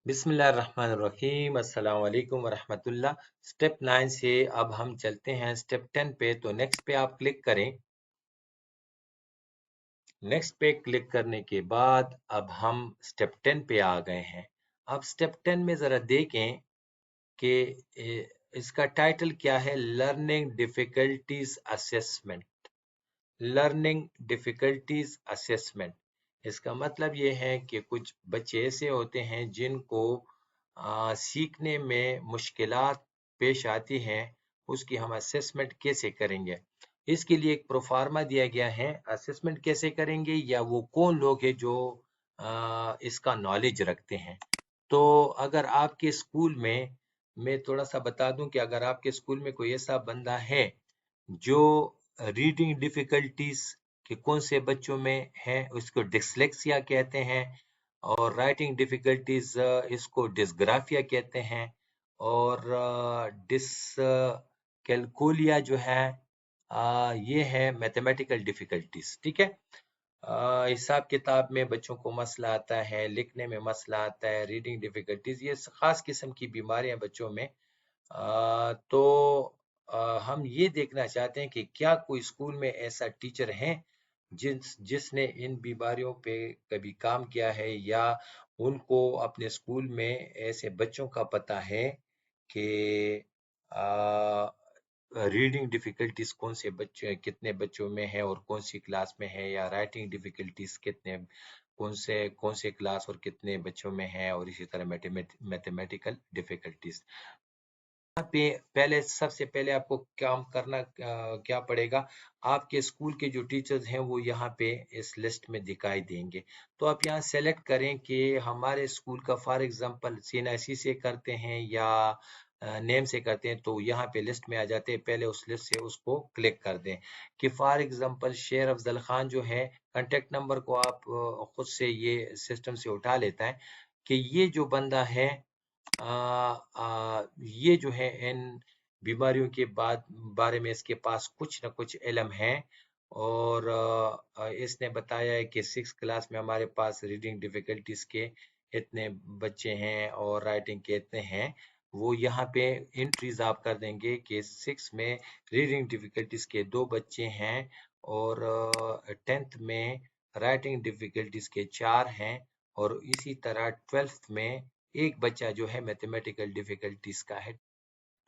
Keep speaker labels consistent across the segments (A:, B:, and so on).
A: बिस्मिल्लाहिर्रहमानिर्रहीम अस्सलाम वालेकुम वरहमतुल्लाह। स्टेप 9 से अब हम चलते हैं स्टेप 10 पे। तो नेक्स्ट पे आप क्लिक करें। नेक्स्ट पे क्लिक करने के बाद अब हम स्टेप 10 पे आ गए हैं। अब स्टेप 10 में ज़रा देखें कि इसका टाइटल क्या है। Learning difficulties assessment. Learning difficulties assessment, इसका मतलब ये है कि कुछ बच्चे ऐसे होते हैं जिनको सीखने में मुश्किलात पेश आती हैं। उसकी हम असेसमेंट कैसे करेंगे, इसके लिए एक प्रोफार्मा दिया गया है। असेसमेंट कैसे करेंगे या वो कौन लोग हैं जो इसका नॉलेज रखते हैं। तो अगर आपके स्कूल में, मैं थोड़ा सा बता दूं कि अगर आपके स्कूल में कोई ऐसा बंदा है जो रीडिंग डिफिकल्टीज के कौन से बच्चों में है, उसको डिसलेक्सिया कहते हैं। और राइटिंग डिफिकल्टीज इसको डिस्ग्राफिया कहते हैं। और डिसकैलकुलिया जो है ये है मैथमेटिकल डिफिकल्टीज। ठीक है। हिसाब किताब में बच्चों को मसला आता है, लिखने में मसला आता है, रीडिंग डिफिकल्टीज, ये खास किस्म की बीमारियां बच्चों में। तो हम ये देखना चाहते हैं कि क्या कोई स्कूल में ऐसा टीचर है जिसने इन बीमारियों पे कभी काम किया है, या उनको अपने स्कूल में ऐसे बच्चों का पता है कि रीडिंग डिफिकल्टीज कौन से बच्चे, कितने बच्चों में है और कौन सी क्लास में है, या राइटिंग डिफिकल्टीज कितने, कौन से क्लास और कितने बच्चों में है, और इसी तरह मैथमेटिकल डिफिकल्टीज। पे पहले, सबसे पहले आपको काम करना क्या पड़ेगा। आपके स्कूल के जो टीचर्स हैं वो यहाँ पे इस लिस्ट में दिखाई देंगे। तो आप यहाँ सेलेक्ट करें कि हमारे स्कूल का फॉर एग्जांपल CNIC से करते हैं या नेम से करते हैं। तो यहाँ पे लिस्ट में आ जाते हैं, पहले उस लिस्ट से उसको क्लिक कर दें। कि फॉर एग्जांपल शेर अफजल खान जो है, कांटेक्ट नंबर को आप खुद से ये सिस्टम से उठा लेता है कि ये जो बंदा है ये जो है इन बीमारियों के बारे में इसके पास कुछ न कुछ इल्म है। और इसने बताया है कि 6 क्लास में हमारे पास रीडिंग डिफिकल्टीज के इतने बच्चे हैं और राइटिंग के इतने हैं। वो यहाँ पे एंट्रीज आप कर देंगे कि 6 में रीडिंग डिफिकल्टीज के 2 बच्चे हैं, और 10th में राइटिंग डिफिकल्टीज के 4 हैं, और इसी तरह 12th में एक बच्चा जो है मैथमेटिकल डिफिकल्टीज का है।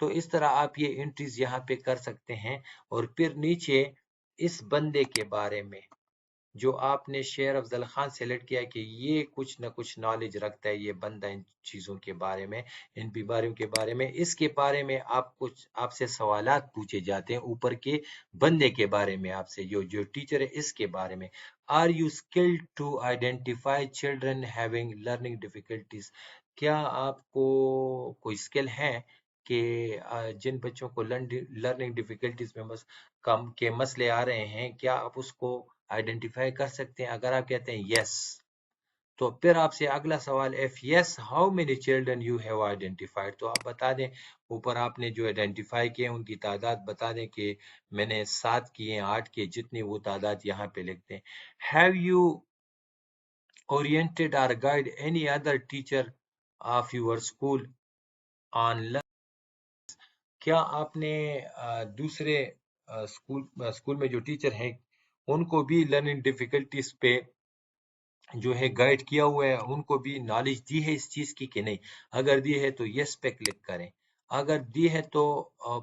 A: तो इस तरह आप ये एंट्रीज यहाँ पे कर सकते हैं। और फिर नीचे इस बंदे के बारे में जो आपने शेर अफजल खान सेलेक्ट किया कि ये कुछ न कुछ नॉलेज रखता है ये बंदा इन चीजों के बारे में, इन बीमारियों के बारे में, इसके बारे में आप कुछ, आपसे सवालात पूछे जाते हैं ऊपर के बंदे के बारे में, आपसे जो जो टीचर है इसके बारे में। Are you skilled to identify children having learning difficulties. क्या आपको कोई स्किल है कि जिन बच्चों को लर्निंग डिफिकल्टीज में कम के मसले आ रहे हैं, क्या आप उसको आइडेंटिफाई कर सकते हैं। अगर आप कहते हैं यस, तो फिर आपसे अगला सवाल, if yes how many children you have identified. तो आप बता दें ऊपर आपने जो आइडेंटिफाई किए उनकी तादाद बता दें कि मैंने 7 किए, 8 किए, जितनी वो तादाद यहाँ पे लिखते हैं। हैव यू ओरिएंटेड और guide any other teacher of your school on. क्या आपने दूसरे स्कूल में जो टीचर हैं उनको भी लर्निंग डिफिकल्टीज पे जो है गाइड किया हुआ है, उनको भी नॉलेज दी है इस चीज की कि नहीं। अगर दी है तो यस पे क्लिक करें। अगर दी है तो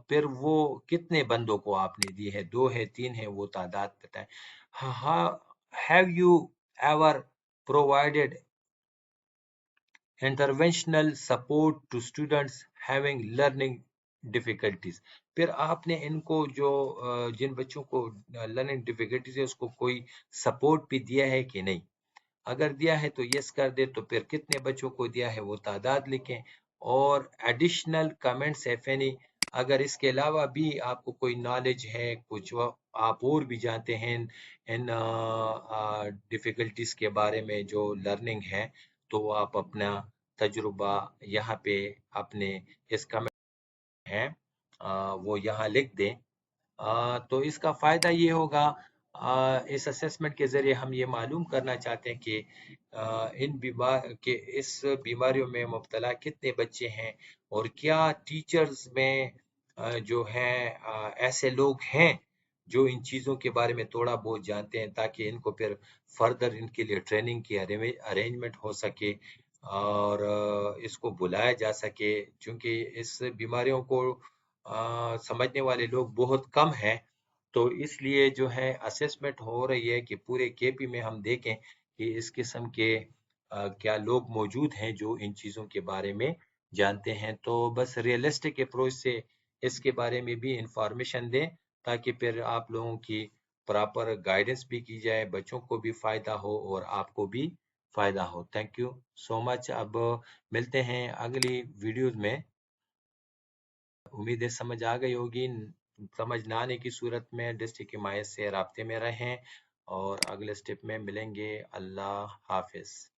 A: फिर वो कितने बंदों को आपने दी है, 2 है, 3 है, वो तादाद बताएं। Have you ever provided interventional support to students having learning difficulties. फिर आपने इनको जो जिन बच्चों को लर्निंग डिफिकल्टीज है उसको कोई सपोर्ट भी दिया है कि नहीं। अगर दिया है तो यस कर दे। तो फिर कितने बच्चों को दिया है वो तादाद लिखें। और एडिशनल कमेंट्स इफ एनी, अगर इसके अलावा भी आपको कोई नॉलेज है, कुछ आप और भी जानते हैं इन डिफिकल्टीज के बारे में जो लर्निंग है, तो आप अपना तजुर्बा यहाँ पे अपने इस कमेंट है वो यहाँ लिख दें। तो इसका फायदा ये होगा इस असेसमेंट के ज़रिए हम ये मालूम करना चाहते हैं कि इस बीमारियों में मुब्तला कितने बच्चे हैं, और क्या टीचर्स में जो हैं ऐसे लोग हैं जो इन चीज़ों के बारे में थोड़ा बहुत जानते हैं, ताकि इनको फिर फर्दर इनके लिए ट्रेनिंग की अरेंजमेंट हो सके और इसको बुलाया जा सके, क्योंकि इस बीमारियों को समझने वाले लोग बहुत कम हैं। तो इसलिए जो है असेसमेंट हो रही है कि पूरे केपी में हम देखें कि इस किस्म के क्या लोग मौजूद हैं जो इन चीज़ों के बारे में जानते हैं। तो बस रियलिस्टिक अप्रोच से इसके बारे में भी इंफॉर्मेशन दें, ताकि फिर आप लोगों की प्रॉपर गाइडेंस भी की जाए, बच्चों को भी फ़ायदा हो और आपको भी फ़ायदा हो। Thank you so much. अब मिलते हैं अगली वीडियोज़ में। उम्मीद है समझ आ गई होगी। समझ ना आने की सूरत में डिस्ट्रिक्ट हिमायत से राब्ते में रहें और अगले स्टेप में मिलेंगे। अल्लाह हाफिज़।